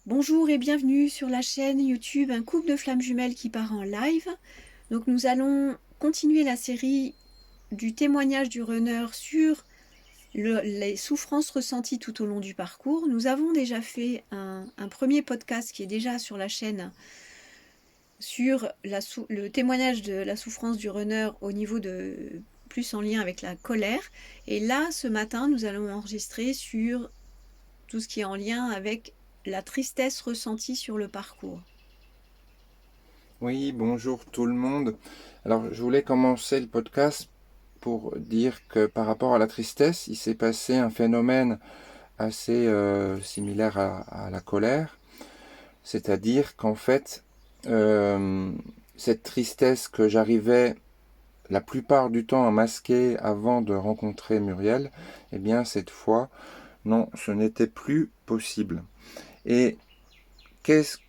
Bonjour et bienvenue sur la chaîne YouTube Un couple de flammes jumelles qui part en live. Donc nous allons continuer la série du témoignage du runner sur les souffrances ressenties tout au long du parcours. Nous avons déjà fait un premier podcast qui est déjà sur la chaîne sur le témoignage de la souffrance du runner au niveau de plus en lien avec la colère. Et là, ce matin, nous allons enregistrer sur tout ce qui est en lien avec la tristesse ressentie sur le parcours. Oui, bonjour tout le monde. Alors, je voulais commencer le podcast pour dire que par rapport à la tristesse, il s'est passé un phénomène assez similaire à la colère. C'est-à-dire qu'en fait, euh, cette tristesse que j'arrivais la plupart du temps à masquer avant de rencontrer Muriel, eh bien, cette fois, non, ce n'était plus possible. Et qu'est-ce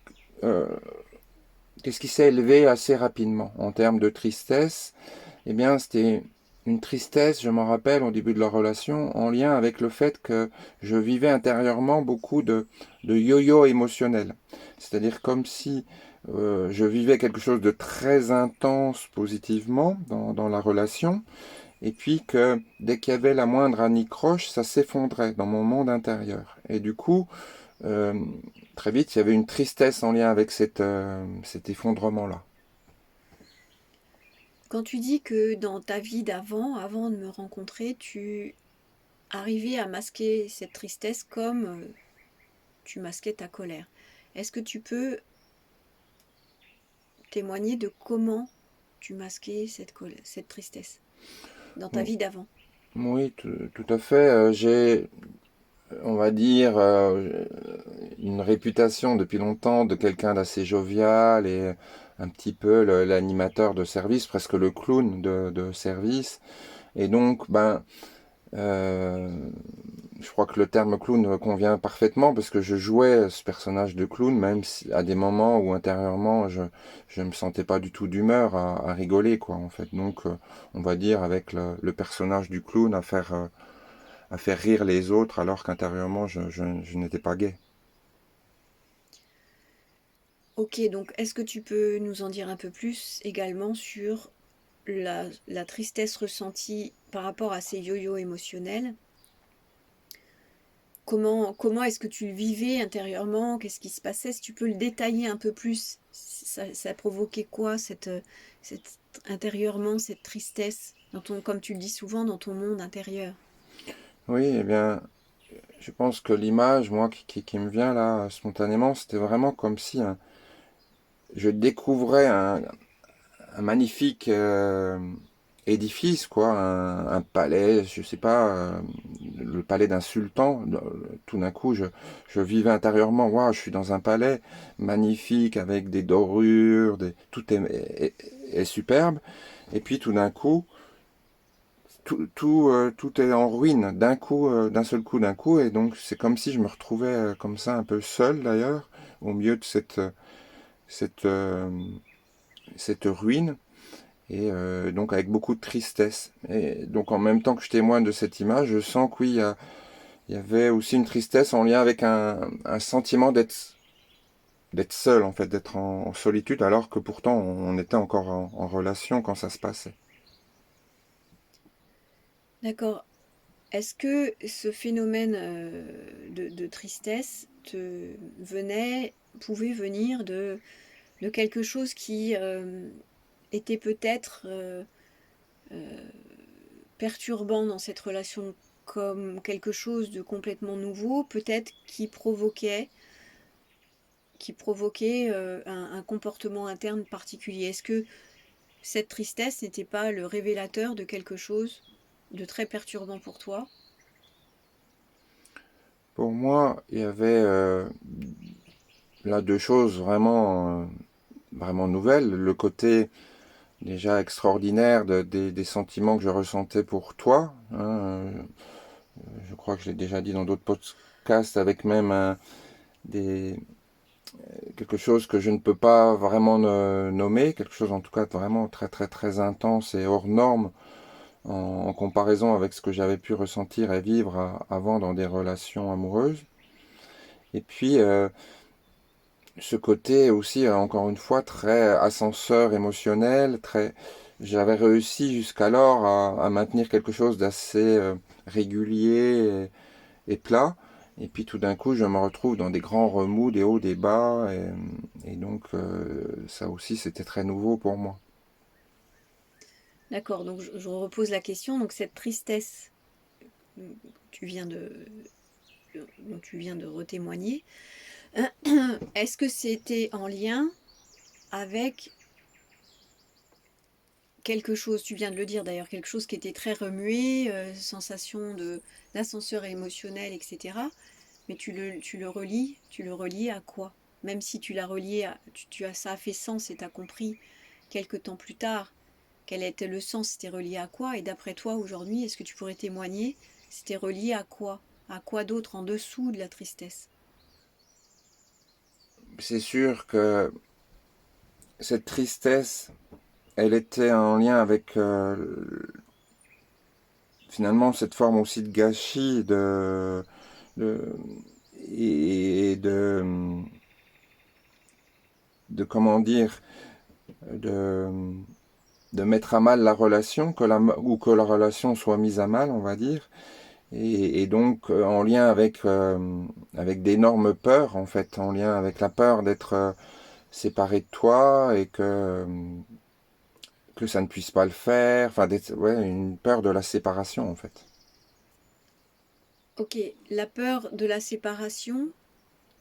euh, qu'est-ce qui s'est élevé assez rapidement en termes de tristesse? Eh bien, c'était une tristesse, je m'en rappelle, au début de la relation, en lien avec le fait que je vivais intérieurement beaucoup de yo-yo émotionnel. C'est-à-dire comme si je vivais quelque chose de très intense positivement dans la relation, et puis que dès qu'il y avait la moindre anicroche, ça s'effondrait dans mon monde intérieur. Et du coup, euh, très vite, il y avait une tristesse en lien avec cet effondrement-là. Quand tu dis que dans ta vie d'avant, avant de me rencontrer, tu arrivais à masquer cette tristesse comme tu masquais ta colère, est-ce que tu peux témoigner de comment tu masquais cette tristesse dans ta vie d'avant? Oui, tout à fait. J'ai, on va dire, une réputation depuis longtemps de quelqu'un d'assez jovial et un petit peu l'animateur de service, presque le clown de service. Et donc, euh, je crois que le terme clown convient parfaitement parce que je jouais ce personnage de clown, même si, à des moments où intérieurement je me sentais pas du tout d'humeur à rigoler, quoi, en fait. Donc, on va dire avec le personnage du clown à faire rire les autres alors qu'intérieurement je n'étais pas gai. Ok, donc est-ce que tu peux nous en dire un peu plus également sur la tristesse ressentie par rapport à ces yo-yo émotionnels? Comment est-ce que tu le vivais intérieurement? Qu'est-ce qui se passait? Si tu peux le détailler un peu plus, ça provoquait quoi intérieurement cette tristesse dans comme tu le dis souvent, dans ton monde intérieur? Oui, eh bien, je pense que l'image, moi, qui me vient là spontanément, c'était vraiment comme si je découvrais un magnifique édifice, quoi, un palais, je sais pas, le palais d'un sultan. Tout d'un coup, je vivais intérieurement, waouh, je suis dans un palais magnifique avec des dorures, tout est superbe. Et puis tout d'un coup, tout est en ruine d'un coup, d'un seul coup, d'un coup. Et donc c'est comme si je me retrouvais comme ça, un peu seul d'ailleurs, au milieu de cette, euh, cette ruine. Et donc avec beaucoup de tristesse. Et donc en même temps que je témoigne de cette image, je sens que oui, il y avait aussi une tristesse en lien avec un sentiment d'être seul, en fait, d'être en solitude, alors que pourtant on était encore en relation quand ça se passait. D'accord. Est-ce que ce phénomène de tristesse pouvait venir de quelque chose qui était peut-être euh, perturbant dans cette relation, comme quelque chose de complètement nouveau, peut-être qui provoquait un comportement interne particulier? Est-ce que cette tristesse n'était pas le révélateur de quelque chose de très perturbant pour toi? Pour moi, il y avait là deux choses vraiment nouvelles. Le côté déjà extraordinaire des sentiments que je ressentais pour toi, hein. Je crois que je l'ai déjà dit dans d'autres podcasts, avec même des, quelque chose que je ne peux pas vraiment nommer, quelque chose en tout cas vraiment très très très intense et hors norme en comparaison avec ce que j'avais pu ressentir et vivre avant dans des relations amoureuses. Et puis ce côté aussi, encore une fois, très ascenseur émotionnel, très... J'avais réussi jusqu'alors à maintenir quelque chose d'assez régulier et plat. Et puis tout d'un coup, je me retrouve dans des grands remous, des hauts, des bas. Et donc, ça aussi, c'était très nouveau pour moi. D'accord, donc je repose la question. Donc cette tristesse tu viens de, dont tu viens de retémoigner, est-ce que c'était en lien avec quelque chose, tu viens de le dire d'ailleurs, quelque chose qui était très remué, sensation d'ascenseur émotionnel, etc. Mais tu le relis à quoi? Même si tu l'as relié à, ça a fait sens et tu as compris quelques temps plus tard quel était le sens, c'était relié à quoi? Et d'après toi aujourd'hui, est-ce que tu pourrais témoigner, c'était relié à quoi? À quoi d'autre en dessous de la tristesse? C'est sûr que cette tristesse, elle était en lien avec finalement cette forme aussi de gâchis, de et de comment dire, de, de mettre à mal la relation, ou que la relation soit mise à mal, on va dire, et donc en lien avec d'énormes peurs, en fait, en lien avec la peur d'être séparé de toi et que ça ne puisse pas le faire, enfin, ouais, une peur de la séparation, en fait. Ok, la peur de la séparation,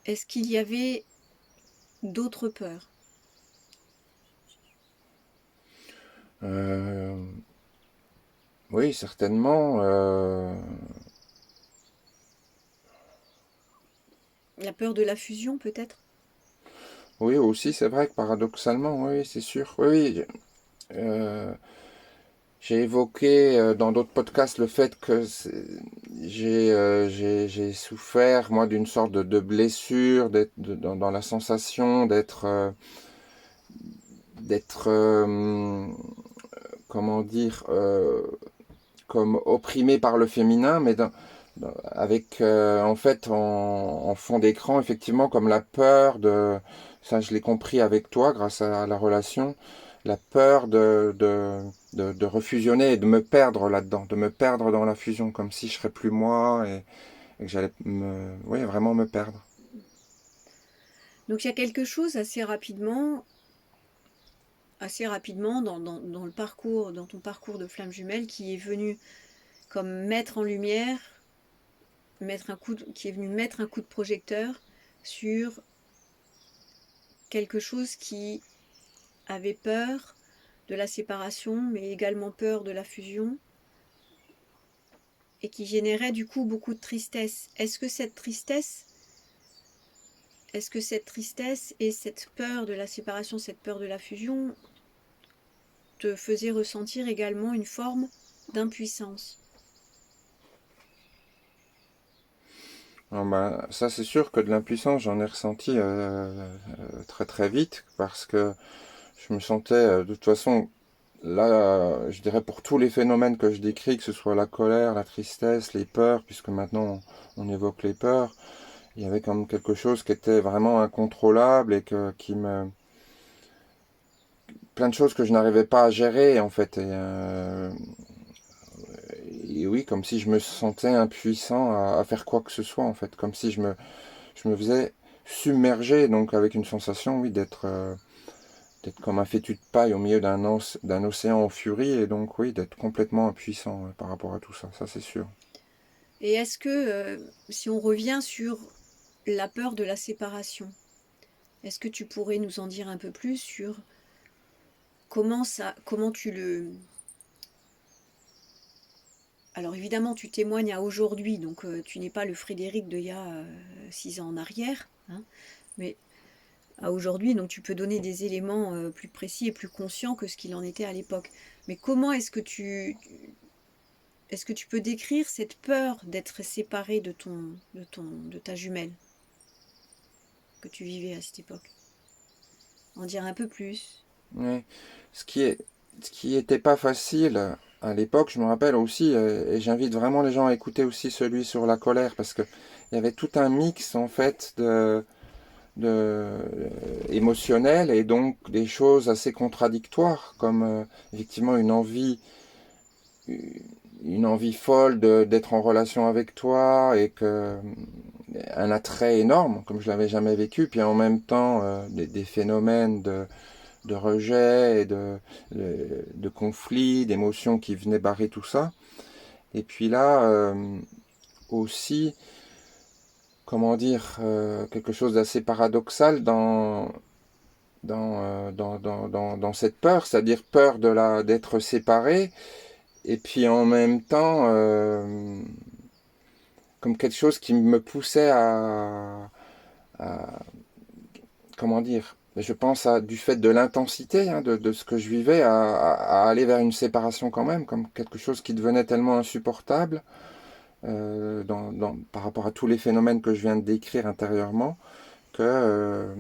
est-ce qu'il y avait d'autres peurs? Euh, oui, certainement. La peur de la fusion peut-être? Oui, aussi, c'est vrai que paradoxalement, oui, c'est sûr. Oui, oui. euh, j'ai évoqué dans d'autres podcasts le fait que j'ai souffert, moi, d'une sorte de blessure, dans la sensation d'être comment dire, comme opprimé par le féminin, mais avec, en fait, en fond d'écran, effectivement, comme la peur de, ça je l'ai compris avec toi grâce à la relation, la peur de refusionner et de me perdre là-dedans, de me perdre dans la fusion, comme si je serais plus moi et que j'allais oui, vraiment me perdre. Donc il y a quelque chose assez rapidement dans le parcours, dans ton parcours de flamme jumelle qui est venu comme mettre en lumière, qui est venu mettre un coup de projecteur sur quelque chose qui avait peur de la séparation, mais également peur de la fusion, et qui générait du coup beaucoup de tristesse. Est-ce que cette tristesse et cette peur de la séparation, cette peur de la fusion, te faisaient ressentir également une forme d'impuissance? Ah bah, ça c'est sûr que de l'impuissance j'en ai ressenti très très vite parce que je me sentais de toute façon là, je dirais pour tous les phénomènes que je décris, que ce soit la colère, la tristesse, les peurs, puisque maintenant on évoque les peurs, il y avait comme quelque chose qui était vraiment incontrôlable qui me, plein de choses que je n'arrivais pas à gérer en fait. Et oui, comme si je me sentais impuissant à faire quoi que ce soit en fait, comme si je me faisais submerger, donc avec une sensation, oui, d'être comme un fétu de paille au milieu d'un océan en furie, et donc oui, d'être complètement impuissant par rapport à tout ça, ça c'est sûr. Et est-ce que, si on revient sur la peur de la séparation, est-ce que tu pourrais nous en dire un peu plus sur comment tu le... Alors évidemment, tu témoignes à aujourd'hui, donc tu n'es pas le Frédéric d'il y a 6 ans en arrière, hein, mais à aujourd'hui, donc tu peux donner des éléments plus précis et plus conscients que ce qu'il en était à l'époque. Mais comment est-ce que tu peux décrire cette peur d'être séparé de ta jumelle que tu vivais à cette époque? En dire un peu plus. Ouais. Ce qui est, ce qui était pas facile à l'époque, je me rappelle aussi, et j'invite vraiment les gens à écouter aussi celui sur la colère, parce que il y avait tout un mix en fait de émotionnelles et donc des choses assez contradictoires, comme effectivement une envie folle d'être en relation avec toi et que un attrait énorme, comme je l'avais jamais vécu, puis en même temps des phénomènes de rejet et de conflits, d'émotions qui venaient barrer tout ça. Et puis là, aussi, comment dire, quelque chose d'assez paradoxal dans cette peur, c'est-à-dire peur d'être séparé, et puis en même temps, comme quelque chose qui me poussait à comment dire, je pense du fait de l'intensité de ce que je vivais, à aller vers une séparation quand même, comme quelque chose qui devenait tellement insupportable par rapport à tous les phénomènes que je viens de décrire intérieurement, que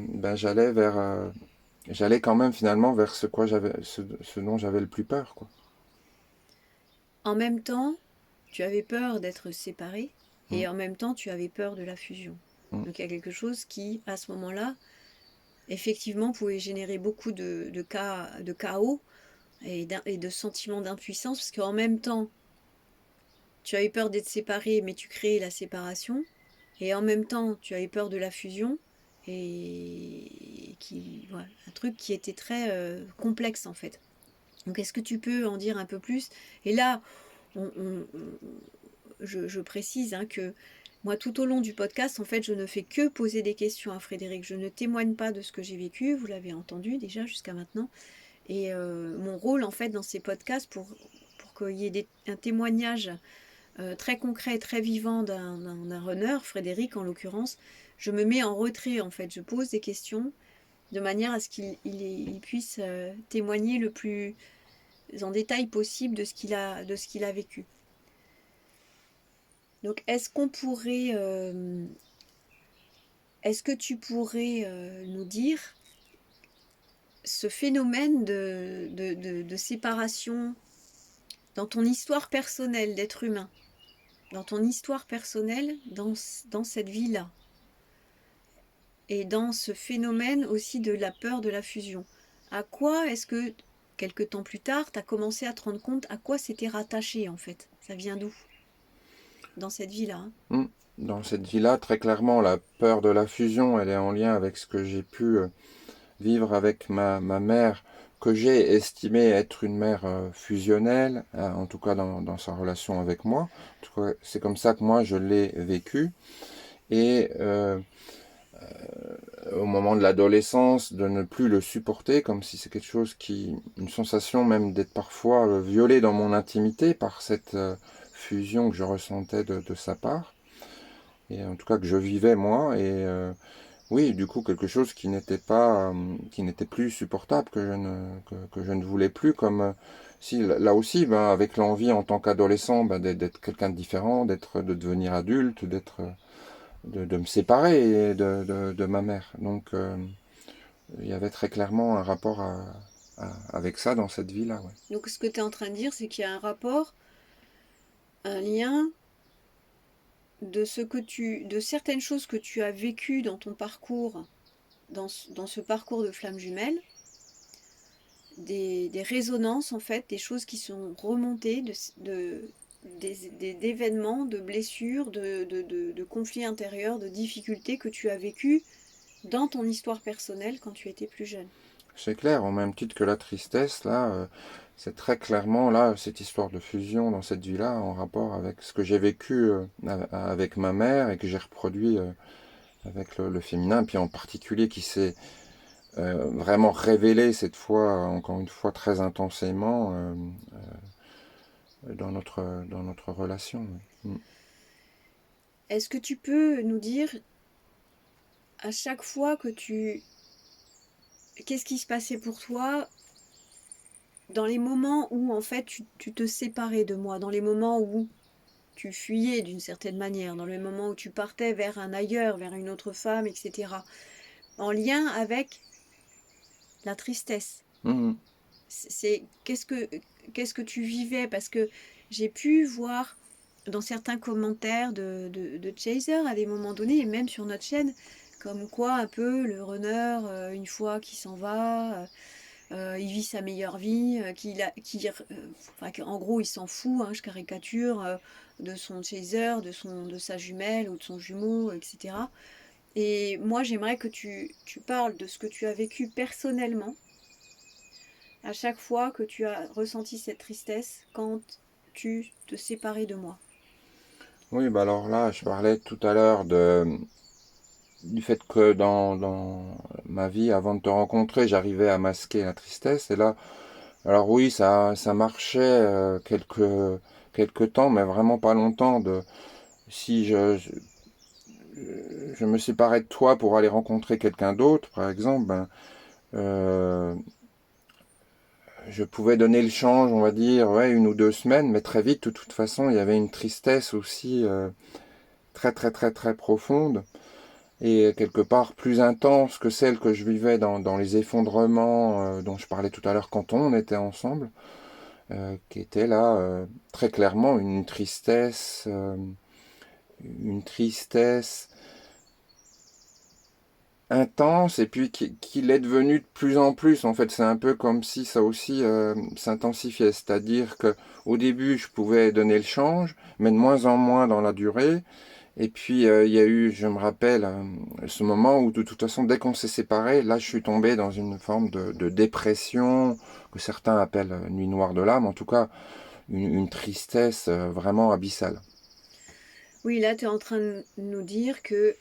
j'allais quand même finalement vers ce dont j'avais le plus peur, quoi. En même temps, tu avais peur d'être séparé Mm. et en même temps, tu avais peur de la fusion. Mm. Donc il y a quelque chose qui, à ce moment-là, effectivement, pouvait générer beaucoup de chaos et de sentiments d'impuissance, parce qu'en même temps, tu avais peur d'être séparé, mais tu créais la séparation, et en même temps, tu avais peur de la fusion, et voilà, un truc qui était très complexe en fait. Donc est-ce que tu peux en dire un peu plus? Et là, je précise que moi, tout au long du podcast, en fait, je ne fais que poser des questions à Frédéric. Je ne témoigne pas de ce que j'ai vécu, vous l'avez entendu déjà jusqu'à maintenant. Et mon rôle, en fait, dans ces podcasts, pour qu'il y ait un témoignage très concret, très vivant d'un runner, Frédéric en l'occurrence, je me mets en retrait, en fait. Je pose des questions de manière à ce qu'il puisse témoigner le plus en détail possible de ce qu'il a vécu. Donc, est-ce que tu pourrais nous dire ce phénomène de séparation dans ton histoire personnelle d'être humain, dans ton histoire personnelle, dans cette vie-là, et dans ce phénomène aussi de la peur de la fusion? À quoi est-ce que, quelque temps plus tard, tu as commencé à te rendre compte à quoi c'était rattaché en fait? Ça vient d'où dans cette vie-là, hein? Mm. Dans cette vie-là, très clairement, la peur de la fusion, elle est en lien avec ce que j'ai pu vivre avec ma mère, que j'ai estimée être une mère fusionnelle, en tout cas dans sa relation avec moi. En tout cas, c'est comme ça que moi je l'ai vécu. Et au moment de l'adolescence, de ne plus le supporter, comme si c'est quelque chose une sensation même d'être parfois violé dans mon intimité par cette fusion que je ressentais de sa part, et en tout cas que je vivais moi, et oui, du coup quelque chose qui n'était plus supportable, que je ne voulais plus, comme si là aussi, ben, avec l'envie en tant qu'adolescent, ben, d'être quelqu'un de différent, de devenir adulte, de me séparer de ma mère. Donc il y avait très clairement un rapport avec ça dans cette vie-là. Ouais. Donc ce que tu es en train de dire, c'est qu'il y a un rapport, un lien de certaines choses que tu as vécues dans ton parcours, dans ce parcours de flamme jumelle, des résonances en fait, des choses qui sont remontées, d'événements, de blessures, de conflits intérieurs, de difficultés que tu as vécues dans ton histoire personnelle quand tu étais plus jeune. C'est clair, au même titre que la tristesse, là, c'est très clairement là cette histoire de fusion dans cette vie-là en rapport avec ce que j'ai vécu avec ma mère et que j'ai reproduit avec le féminin, puis en particulier qui s'est vraiment révélé cette fois, encore une fois, très intensément dans notre relation. Mm. Est-ce que tu peux nous dire à chaque fois que qu'est-ce qui se passait pour toi dans les moments où en fait tu te séparais de moi, dans les moments où tu fuyais d'une certaine manière, dans les moments où tu partais vers un ailleurs, vers une autre femme, etc. En lien avec la tristesse. Mm. C'est qu'est-ce que tu vivais? Parce que j'ai pu voir dans certains commentaires de Chaser à des moments donnés, et même sur notre chaîne, comme quoi un peu le runner, une fois qu'il s'en va, il vit sa meilleure vie, en gros il s'en fout, hein, je caricature, de son chaser, de sa jumelle ou de son jumeau, etc. Et moi j'aimerais que tu parles de ce que tu as vécu personnellement à chaque fois que tu as ressenti cette tristesse quand tu te séparais de moi. Oui, bah alors là, je parlais tout à l'heure du fait que dans ma vie, avant de te rencontrer, j'arrivais à masquer la tristesse. Et là, alors oui, ça marchait quelques temps, mais vraiment pas longtemps. Si je me séparais de toi pour aller rencontrer quelqu'un d'autre, par exemple, ben, euh, je pouvais donner le change, on va dire, ouais, 1 ou 2 semaines, mais très vite, de toute façon, il y avait une tristesse aussi très, très, très, très profonde et quelque part plus intense que celle que je vivais dans les effondrements dont je parlais tout à l'heure quand on était ensemble, qui était là très clairement une tristesse intense et puis qui l'est devenu de plus en plus. En fait, c'est un peu comme si ça aussi s'intensifiait. C'est-à-dire que au début, je pouvais donner le change, mais de moins en moins dans la durée. Et puis, il y a eu, je me rappelle, ce moment où de toute façon, dès qu'on s'est séparés, là, je suis tombé dans une forme de dépression que certains appellent nuit noire de l'âme. En tout cas, une tristesse vraiment abyssale. Oui, là tu es en train de nous dire que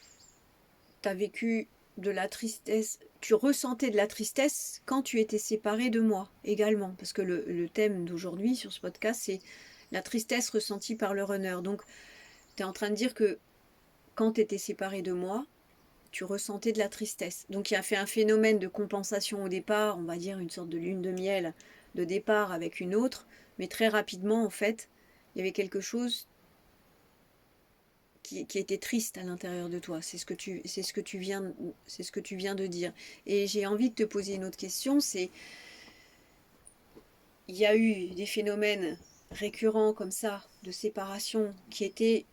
tu as vécu de la tristesse, tu ressentais de la tristesse quand tu étais séparé de moi également, parce que le thème d'aujourd'hui sur ce podcast, c'est la tristesse ressentie par le runner. Donc, tu es en train de dire que quand tu étais séparé de moi, tu ressentais de la tristesse. Donc, il y a fait un phénomène de compensation au départ, on va dire une sorte de lune de miel de départ avec une autre, mais très rapidement, en fait, il y avait quelque chose qui était triste à l'intérieur de toi. C'est ce que tu viens de dire. Et j'ai envie de te poser une autre question. C'est, il y a eu des phénomènes récurrents comme ça de séparation qui étaient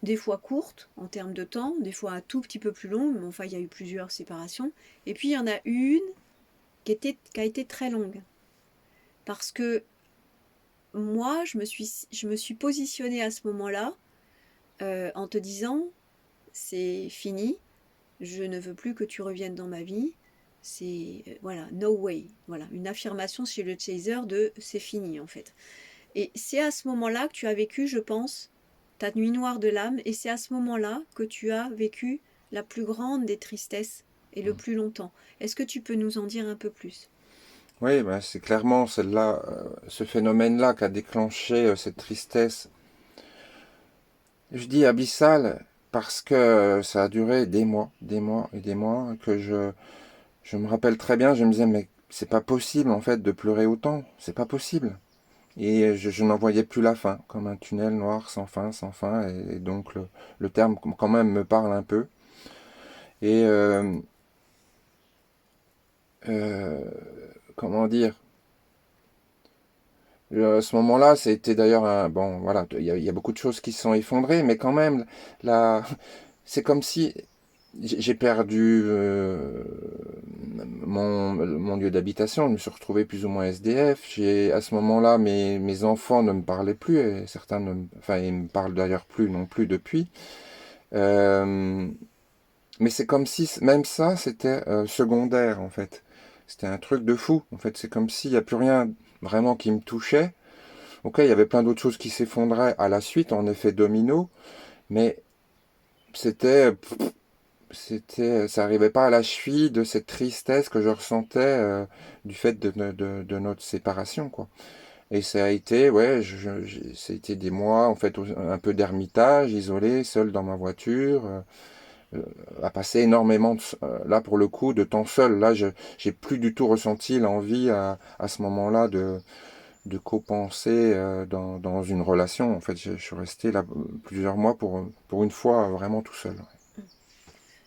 des fois courtes en termes de temps, des fois un tout petit peu plus longues, mais enfin il y a eu plusieurs séparations. Et puis il y en a une qui a été très longue. Parce que moi, je me suis positionnée à ce moment-là en te disant, c'est fini, je ne veux plus que tu reviennes dans ma vie. C'est voilà, no way. Voilà, une affirmation chez le chaser de c'est fini en fait. Et c'est à ce moment-là que tu as vécu, je pense, ta nuit noire de l'âme, et c'est à ce moment-là que tu as vécu la plus grande des tristesses et le plus longtemps. Est-ce que tu peux nous en dire un peu plus? Oui, ben, c'est clairement celle-là, ce phénomène-là qui a déclenché cette tristesse. Je dis abyssale parce que ça a duré des mois et des mois, je me rappelle très bien, je me disais, mais c'est pas possible en fait de pleurer autant, c'est pas possible. Et je n'en voyais plus la fin, comme un tunnel noir sans fin, et donc le terme quand même me parle un peu. Et euh, comment dire, à ce moment-là, c'était d'ailleurs un... Bon, voilà, il y a beaucoup de choses qui se sont effondrées, mais quand même, là, c'est comme si j'ai perdu mon lieu d'habitation, je me suis retrouvé plus ou moins SDF. À ce moment-là, mes enfants ne me parlaient plus, et certains enfin, ils me parlent d'ailleurs plus non plus depuis. Euh, mais c'est comme si, même ça, c'était secondaire, en fait. C'était un truc de fou, en fait. C'est comme s'il n'y a plus rien vraiment qui me touchait. Ok, il y avait plein d'autres choses qui s'effondraient à la suite, en effet domino, mais c'était ça arrivait pas à la cheville de cette tristesse que je ressentais du fait de notre séparation, quoi. Et ça a été, ouais, ça a été des mois, en fait, un peu d'ermitage, isolé, seul dans ma voiture, à passer énormément, là, pour le coup, de temps seul. Là, j'ai plus du tout ressenti l'envie à ce moment-là de co-penser dans une relation. En fait, je suis resté là plusieurs mois pour une fois vraiment tout seul.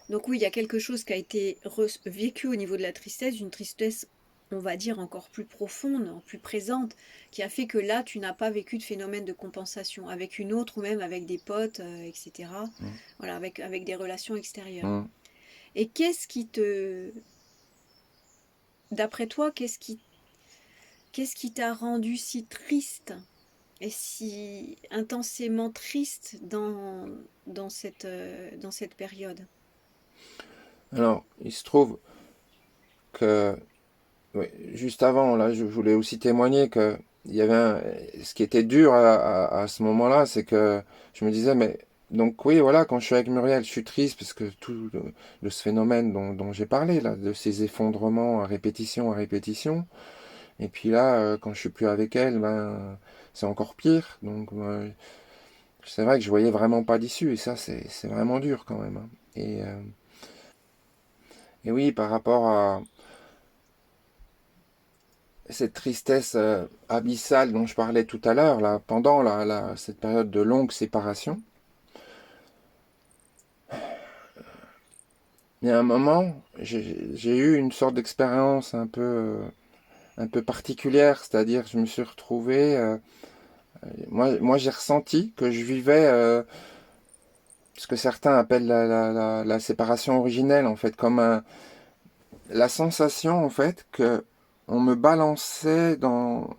Donc oui, il y a quelque chose qui a été vécu au niveau de la tristesse, une tristesse, on va dire, encore plus profonde, plus présente, qui a fait que là, tu n'as pas vécu de phénomène de compensation avec une autre ou même avec des potes, etc. Mm. Voilà, avec des relations extérieures. Mm. Et qu'est-ce qui te... D'après toi, qu'est-ce qui t'a rendu si triste et si intensément triste dans cette période? Alors, il se trouve que, ouais, juste avant, là, je voulais aussi témoigner que il y avait ce qui était dur à ce moment-là, c'est que je me disais, mais donc oui, voilà, quand je suis avec Muriel, je suis triste parce que tout de ce phénomène dont j'ai parlé, là, de ces effondrements à répétition. Et puis là, quand je suis plus avec elle, ben, c'est encore pire. Donc, c'est vrai que je voyais vraiment pas d'issue. Et ça, c'est vraiment dur quand même, hein. Et oui, par rapport à cette tristesse abyssale dont je parlais tout à l'heure, là, pendant cette période de longue séparation, il y a un moment, j'ai eu une sorte d'expérience un peu particulière, c'est-à-dire je me suis retrouvé, moi j'ai ressenti que je vivais ce que certains appellent la séparation originelle, en fait, comme la sensation, en fait, que on me balançait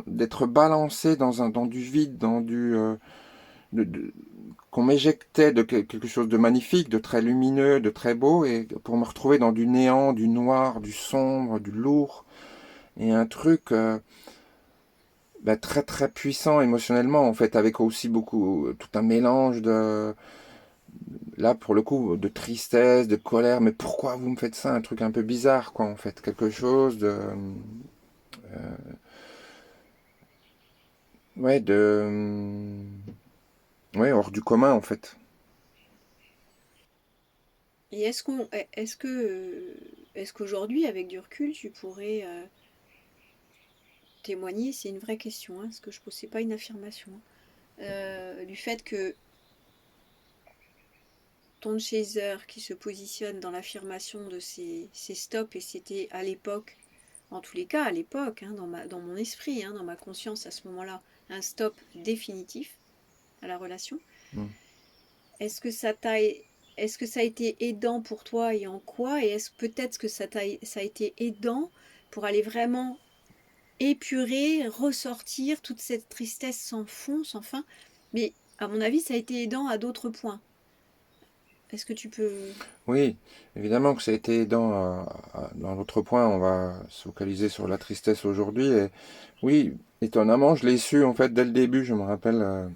d'être balancé dans du vide, de, de- qu'on m'éjectait de quelque chose de magnifique, de très lumineux, de très beau, et pour me retrouver dans du néant, du noir, du sombre, du lourd, et un truc très très puissant émotionnellement, en fait, avec aussi beaucoup, tout un mélange là pour le coup, de tristesse, de colère, mais pourquoi vous me faites ça? Un truc un peu bizarre, quoi, en fait, quelque chose ouais, ouais, hors du commun, en fait. Et est-ce qu'aujourd'hui, avec du recul, tu pourrais témoigner, c'est une vraie question, hein, ce que je pose, c'est pas une affirmation, hein, du fait que ton chaser qui se positionne dans l'affirmation de ces stops, et c'était à l'époque, en tous les cas à l'époque, hein, dans mon esprit, hein, dans ma conscience à ce moment-là, un stop définitif à la relation. Mm. Est-ce que ça t'a, est-ce que ça a été aidant pour toi et en quoi? Et est-ce peut-être que ça a été aidant pour aller vraiment épurer, ressortir toute cette tristesse sans fond, sans fin? Mais à mon avis, ça a été aidant à d'autres points. Est-ce que tu peux... Oui, évidemment que ça a été aidant. Dans l'autre point, on va se focaliser sur la tristesse aujourd'hui. Et oui, étonnamment, je l'ai su en fait dès le début. Je me rappelle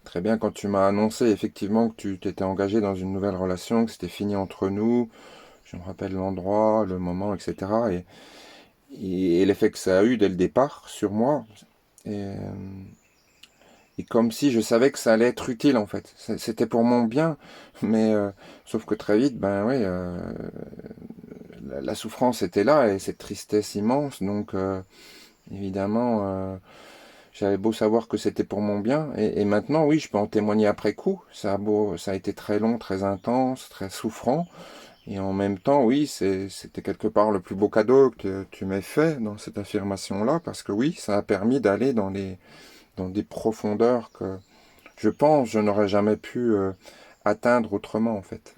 très bien quand tu m'as annoncé effectivement que tu t'étais engagé dans une nouvelle relation, que c'était fini entre nous. Je me rappelle l'endroit, le moment, etc. Et l'effet que ça a eu dès le départ sur moi. Et, et comme si je savais que ça allait être utile en fait. C'était pour mon bien, mais sauf que très vite, ben oui, la souffrance était là et cette tristesse immense. Donc évidemment, j'avais beau savoir que c'était pour mon bien. Et maintenant, oui, je peux en témoigner après coup. Ça a été très long, très intense, très souffrant. Et en même temps, oui, c'était quelque part le plus beau cadeau que tu m'aies fait dans cette affirmation-là, parce que oui, ça a permis d'aller dans des profondeurs que je pense je n'aurais jamais pu atteindre autrement, en fait.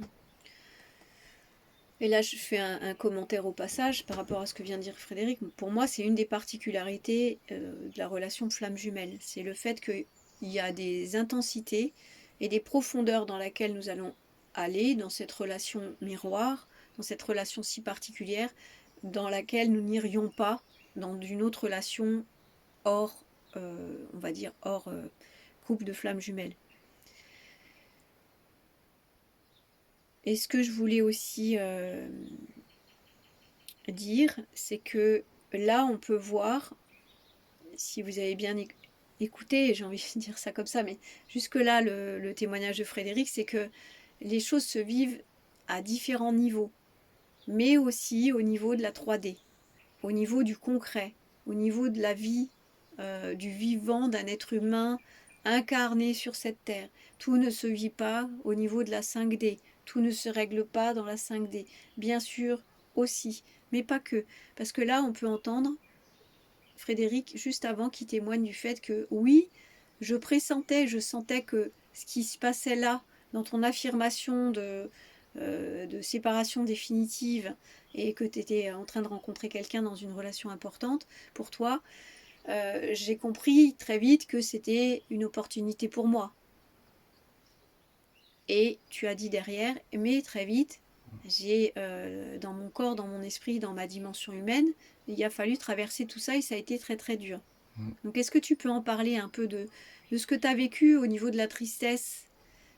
Et là, je fais un commentaire au passage par rapport à ce que vient de dire Frédéric. Pour moi, c'est une des particularités de la relation flamme jumelle. C'est le fait qu'il y a des intensités et des profondeurs dans lesquelles nous allons aller dans cette relation miroir, dans cette relation si particulière, dans laquelle nous n'irions pas dans une autre relation hors, on va dire, hors couple de flammes jumelles. Et ce que je voulais aussi dire, c'est que là, on peut voir, si vous avez bien écouté, j'ai envie de dire ça comme ça, mais jusque-là, le témoignage de Frédéric, c'est que les choses se vivent à différents niveaux, mais aussi au niveau de la 3D, au niveau du concret, au niveau de la vie, du vivant d'un être humain incarné sur cette terre. Tout ne se vit pas au niveau de la 5D, tout ne se règle pas dans la 5D. Bien sûr aussi, mais pas que. Parce que là, on peut entendre Frédéric juste avant qui témoigne du fait que oui, je sentais que ce qui se passait là, dans ton affirmation de séparation définitive et que tu étais en train de rencontrer quelqu'un dans une relation importante pour toi, j'ai compris très vite que c'était une opportunité pour moi. Et tu as dit derrière, mais très vite, j'ai dans mon corps, dans mon esprit, dans ma dimension humaine, il a fallu traverser tout ça et ça a été très très dur. Donc est-ce que tu peux en parler un peu de ce que tu as vécu au niveau de la tristesse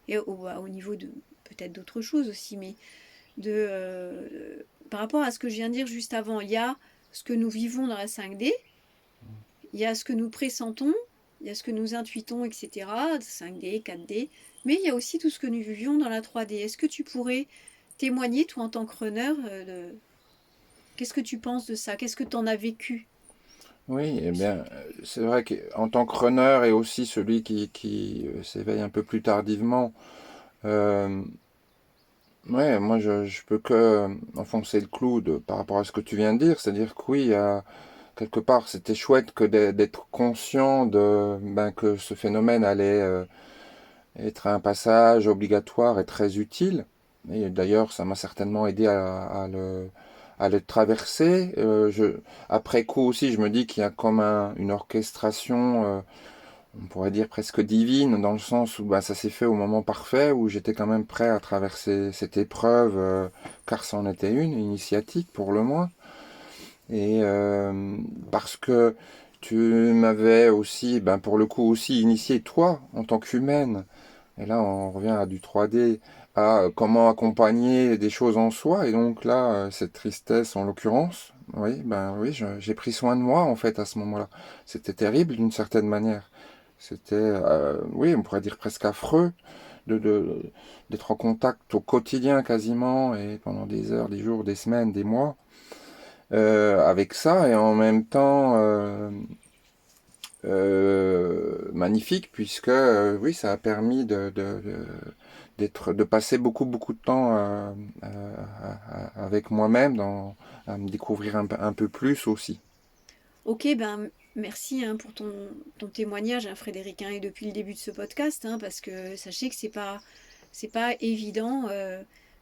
et au niveau de peut-être d'autres choses aussi, mais par rapport à ce que je viens de dire juste avant, il y a ce que nous vivons dans la 5D, il y a ce que nous pressentons, il y a ce que nous intuitons, etc., 5D, 4D, mais il y a aussi tout ce que nous vivions dans la 3D. Est-ce que tu pourrais témoigner, toi, en tant que runner, qu'est-ce que tu penses de ça? Qu'est-ce que tu en as vécu? Oui, eh bien, c'est vrai qu'en tant que runner et aussi celui qui s'éveille un peu plus tardivement, euh, ouais, moi je peux que enfoncer le clou par rapport à ce que tu viens de dire, c'est-à-dire que oui, quelque part c'était chouette que d'être conscient que ce phénomène allait être un passage obligatoire et très utile. Et d'ailleurs, ça m'a certainement aidé à le traverser. Après coup aussi, je me dis qu'il y a comme une orchestration, on pourrait dire presque divine, dans le sens où ça s'est fait au moment parfait, où j'étais quand même prêt à traverser cette épreuve, car c'en était une, initiatique pour le moins. Et parce que tu m'avais aussi, pour le coup aussi initié, toi, en tant qu'humaine, et là, on revient à du 3D, à comment accompagner des choses en soi. Et donc là, cette tristesse, en l'occurrence, oui, oui, j'ai pris soin de moi en fait à ce moment-là. C'était terrible d'une certaine manière. C'était, oui, on pourrait dire presque affreux de, de- d'être en contact au quotidien quasiment et pendant des heures, des jours, des semaines, des mois avec ça et en même temps magnifique puisque oui, ça a permis de passer beaucoup de temps avec moi-même, à me découvrir un peu plus aussi. Ok, ben merci hein, pour ton témoignage, hein, Frédéric, hein, et depuis le début de ce podcast, hein, parce que sachez que c'est pas évident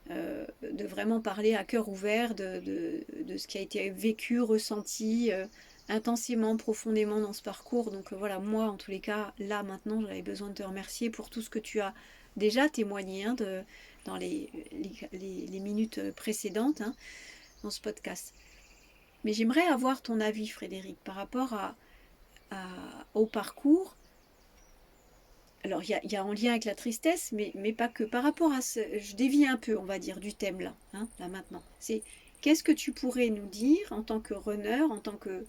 de vraiment parler à cœur ouvert de ce qui a été vécu, ressenti intensément, profondément dans ce parcours. Donc voilà, moi en tous les cas, là maintenant, j'avais besoin de te remercier pour tout ce que tu as déjà témoigné hein, dans les minutes précédentes hein, dans ce podcast. Mais j'aimerais avoir ton avis, Frédéric, par rapport au parcours. Alors, il y a en lien avec la tristesse, mais pas que. Par rapport à ce. Je dévie un peu, on va dire, du thème là, hein, là maintenant. C'est qu'est-ce que tu pourrais nous dire en tant que runner, en tant que.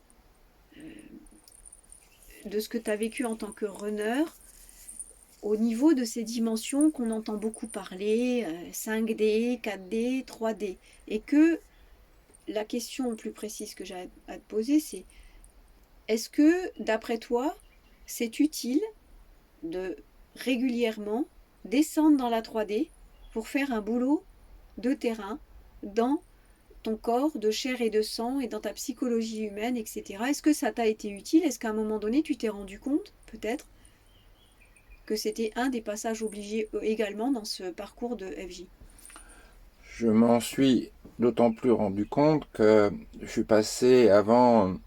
De ce que tu as vécu en tant que runner, au niveau de ces dimensions qu'on entend beaucoup parler, 5D, 4D, 3D. Et que la question plus précise que j'ai à te poser, c'est est-ce que, d'après toi, c'est utile de régulièrement descendre dans la 3D pour faire un boulot de terrain dans ton corps de chair et de sang et dans ta psychologie humaine, etc. Est-ce que ça t'a été utile? Est-ce qu'à un moment donné, tu t'es rendu compte, peut-être, que c'était un des passages obligés également dans ce parcours de FJ? Je m'en suis d'autant plus rendu compte que je suis passé avant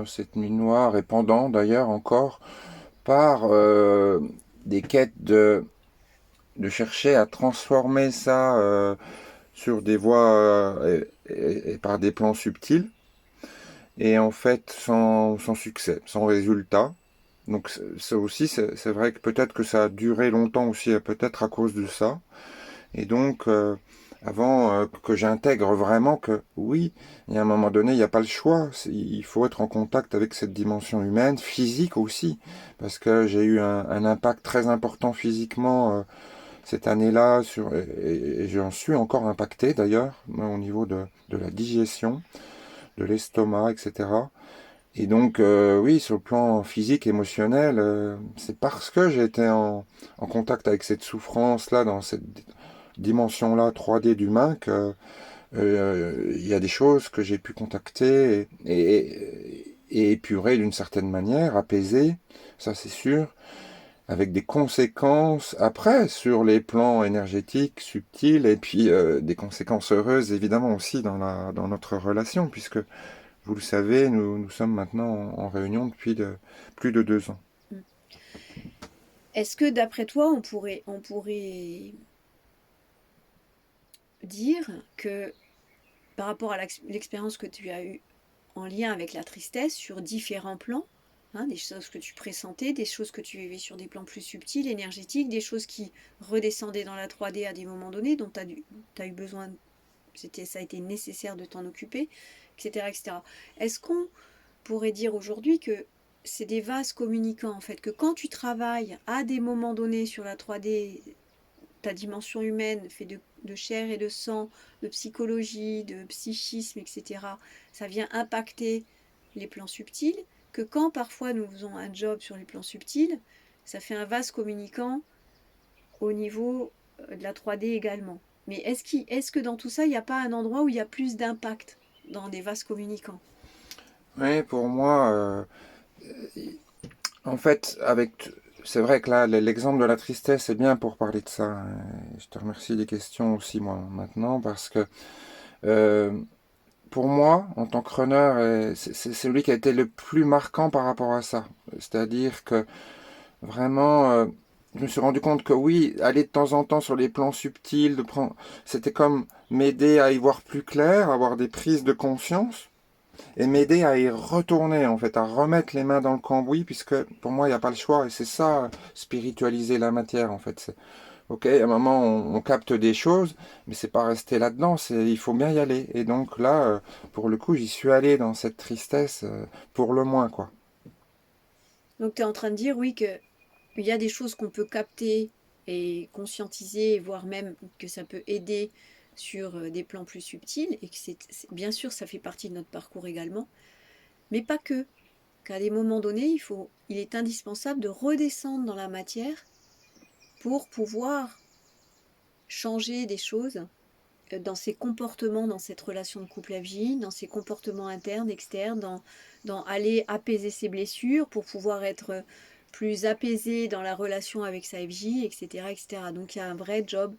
cette nuit noire et pendant d'ailleurs encore par des quêtes de chercher à transformer ça sur des voies et par des plans subtils, et en fait sans succès, sans résultat. Donc ça aussi, c'est vrai que peut-être que ça a duré longtemps aussi, peut-être à cause de ça. Et donc, avant que j'intègre vraiment que oui, il y a un moment donné, il n'y a pas le choix. Il faut être en contact avec cette dimension humaine, physique aussi, parce que j'ai eu un impact très important physiquement cette année-là, et j'en suis encore impacté d'ailleurs, au niveau de la digestion, de l'estomac, etc. Et donc, oui, sur le plan physique, émotionnel, c'est parce que j'ai été en contact avec cette souffrance-là, dans cette dimension-là 3D d'humain, que il y a des choses que j'ai pu contacter et épurer d'une certaine manière, apaiser, ça c'est sûr. avec des conséquences après sur les plans énergétiques, subtils, et puis des conséquences heureuses évidemment aussi dans notre relation, puisque vous le savez, nous sommes maintenant en réunion depuis plus de 2 ans. Est-ce que d'après toi, on pourrait dire que par rapport à l'expérience que tu as eue en lien avec la tristesse sur différents plans, hein, des choses que tu pressentais, des choses que tu vivais sur des plans plus subtils, énergétiques, des choses qui redescendaient dans la 3D à des moments donnés, dont tu as eu besoin, ça a été nécessaire de t'en occuper, etc., etc. Est-ce qu'on pourrait dire aujourd'hui que c'est des vases communicants, en fait, que quand tu travailles à des moments donnés sur la 3D, ta dimension humaine fait de chair et de sang, de psychologie, de psychisme, etc., ça vient impacter les plans subtils, que quand parfois nous faisons un job sur les plans subtils, ça fait un vase communicant au niveau de la 3D également. Mais est-ce que dans tout ça, il n'y a pas un endroit où il y a plus d'impact dans des vases communicants? Oui, pour moi, en fait, c'est vrai que là, l'exemple de la tristesse est bien pour parler de ça. Je te remercie des questions aussi, moi, maintenant, parce que euh, pour moi, en tant que runner, c'est celui qui a été le plus marquant par rapport à ça. C'est-à-dire que vraiment, je me suis rendu compte que oui, aller de temps en temps sur les plans subtils, c'était comme m'aider à y voir plus clair, avoir des prises de conscience et m'aider à y retourner, en fait, à remettre les mains dans le cambouis, puisque pour moi, il n'y a pas le choix, et c'est ça, spiritualiser la matière, en fait. Ok, à un moment, on capte des choses, mais c'est pas rester là-dedans, il faut bien y aller. Et donc là, pour le coup, j'y suis allé dans cette tristesse, pour le moins, quoi. Donc tu es en train de dire, oui, qu'il y a des choses qu'on peut capter et conscientiser, voire même que ça peut aider sur des plans plus subtils, et que bien sûr, ça fait partie de notre parcours également, mais pas que. Qu'à des moments donnés, il est indispensable de redescendre dans la matière pour pouvoir changer des choses dans ses comportements, dans cette relation de couple à vie, dans ses comportements internes, externes, dans aller apaiser ses blessures pour pouvoir être plus apaisé dans la relation avec sa FJ, etc., etc. Donc il y a un vrai job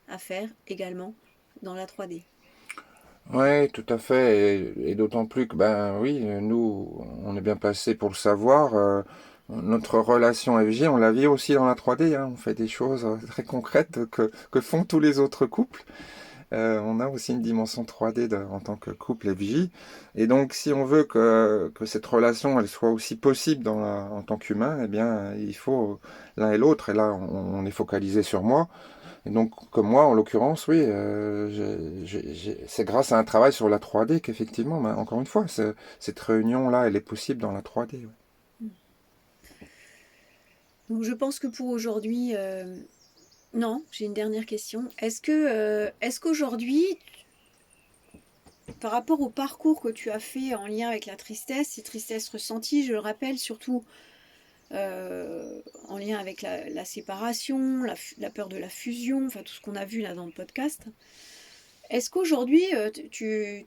à faire également dans la 3D. Ouais, tout à fait, et d'autant plus que, ben oui, nous, on est bien placé pour le savoir. Notre relation FJ, on la vit aussi dans la 3D, hein. On fait des choses très concrètes que font tous les autres couples. On a aussi une dimension 3D en tant que couple FJ. Et donc, si on veut que cette relation elle soit aussi possible en tant qu'humain, eh bien, il faut l'un et l'autre. Et là, on est focalisé sur moi. Et donc, comme moi, en l'occurrence, oui, c'est grâce à un travail sur la 3D qu'effectivement, ben, encore une fois, cette réunion-là, elle est possible dans la 3D. Ouais. Donc je pense que pour aujourd'hui, non, j'ai une dernière question. Est-ce qu'aujourd'hui, par rapport au parcours que tu as fait en lien avec la tristesse, ces tristesses ressenties, je le rappelle, surtout en lien avec la séparation, la peur de la fusion, enfin tout ce qu'on a vu là dans le podcast. Est-ce qu'aujourd'hui, tu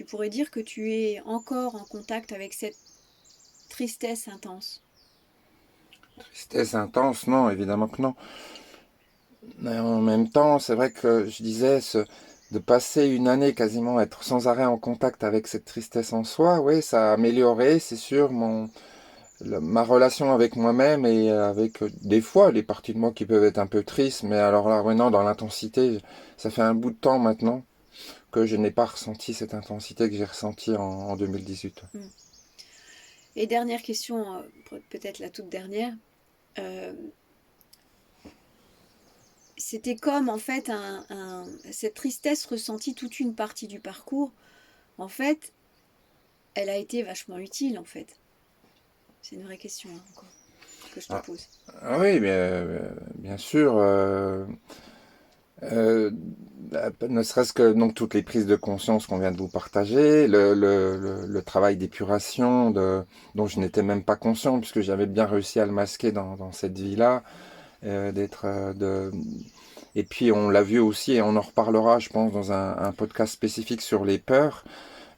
pourrais dire que tu es encore en contact avec cette tristesse intense? Tristesse intense, non, évidemment que non. Mais en même temps, c'est vrai que je disais, de passer une année quasiment à être sans arrêt en contact avec cette tristesse en soi, oui, ça a amélioré, c'est sûr, ma relation avec moi-même et avec des fois les parties de moi qui peuvent être un peu tristes, mais alors là, ouais, non, dans l'intensité, ça fait un bout de temps maintenant que je n'ai pas ressenti cette intensité que j'ai ressentie en 2018. Hmm. Et dernière question, peut-être la toute dernière. Euh, C'était comme en fait cette tristesse ressentie toute une partie du parcours. En fait, elle a été vachement utile en fait. C'est une vraie question hein, encore que je te Ah, pose. ah oui, bien sûr. Euh, Ne serait-ce que donc toutes les prises de conscience qu'on vient de vous partager, le travail d'épuration dont je n'étais même pas conscient puisque j'avais bien réussi à le masquer dans cette vie-là, d'être et puis on l'a vu aussi et on en reparlera, je pense, dans un podcast spécifique sur les peurs.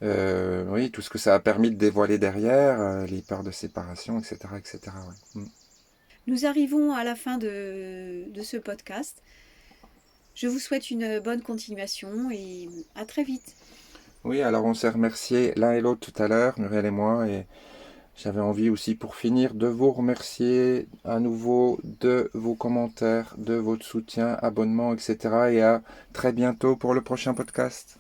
Oui, tout ce que ça a permis de dévoiler derrière, les peurs de séparation, etc., etc. Ouais. Mm. Nous arrivons à la fin de ce podcast. Je vous souhaite une bonne continuation et à très vite. Oui, alors on s'est remerciés l'un et l'autre tout à l'heure, Muriel et moi, et j'avais envie aussi pour finir de vous remercier à nouveau de vos commentaires, de votre soutien, abonnement, etc. Et à très bientôt pour le prochain podcast.